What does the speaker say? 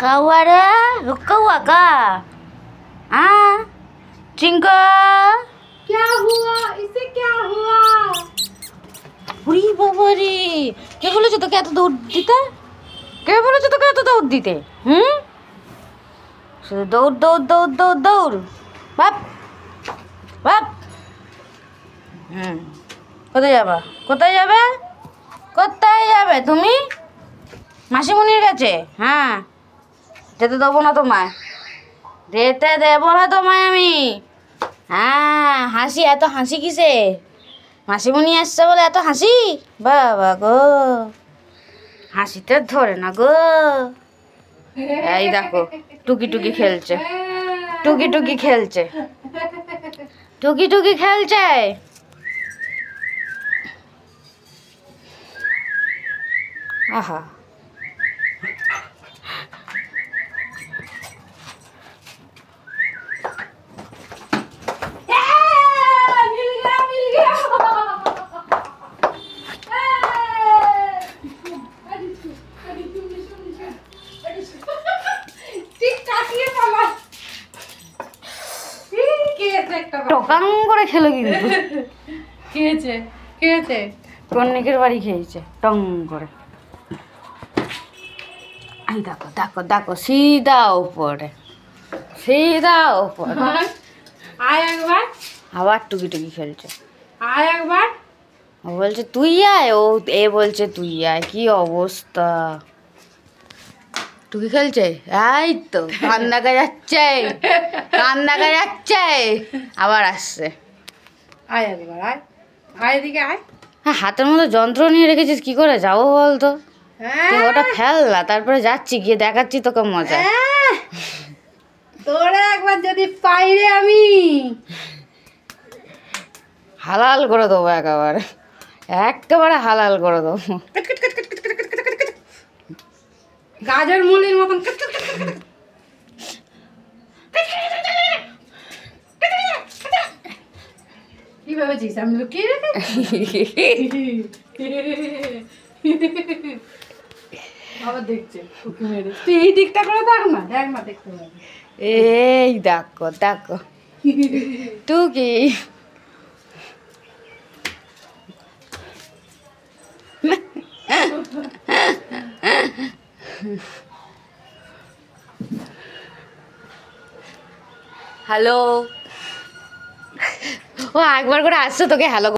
रुका हुआ रे, रुका हुआ का? हाँ चिंका, क्या हुआ इसे? क्या हुआ? উরি বাবা রে, কে বলেছে তোকে এত দৌড় দিতে? কে বলেছে তোকে এত দৌড় দিতে? শুধু দৌড় দৌড় দৌড় দৌড় দৌড়, বাপ বাপ। কোথায় যাবা? কোথায় যাবে? কোথায় যাবে তুমি? মাসিমণির কাছে? হ্যাঁ, যেতে দেবো না তোমায়, যেতে দেবো না তোমায় আমি। হ্যাঁ, হাসি, এত হাসি কিসে? মাসিমণি আসছে বলে এত হাসি? বাবা গো, হাসিতে ধরে না গো। এই দেখো টুকি টুকি খেলছে, টুকি টুকি খেলছে, টুকি টুকি খেলছে। আহা, টকাং করে খেলো কিন্তু। খেয়েছে খেয়েছে, কন্নিকের বাড়ি খেয়েছে টং করে। এই দেখো দেখো দেখো, সিধা উপরে, সিধা উপরে। আয় একবার, আবার টুকি টুকি খেলছে। আয় একবার। ও বলছে তুই আয়, ও এ বলছে তুই আয়। কি অবস্থা! টুকি খেলছে, এই তো কান দেখা যাচ্ছে, কান দেখা যাচ্ছে। আবার আসছে। আয় একবার, আয় আয় এদিকে আয়। হ্যাঁ, হাতের মধ্যে যন্ত্র নিয়ে রেখেছিস, কি করে যাবো বলতো? তুই ওটা ফেল না, তারপরে যাচ্ছি, গিয়ে দেখাচ্ছি তোকে মজা। তোরা একবার যদি পাই রে, আমি হালাল করে দেবো একেবারে, একেবারে হালাল করে দেবো। গাজর মুলির মতন কি ভেবেছিস আমি লুকিয়ে রেখে? আবার দেখছে উকি মেরে। তুই এই দিকটা করে দেখ না, দেখ না, দেখতে পাবি। এই দেখো দেখো টুকি। হ্যালো, ও একবার করে আসছে তোকে হ্যালো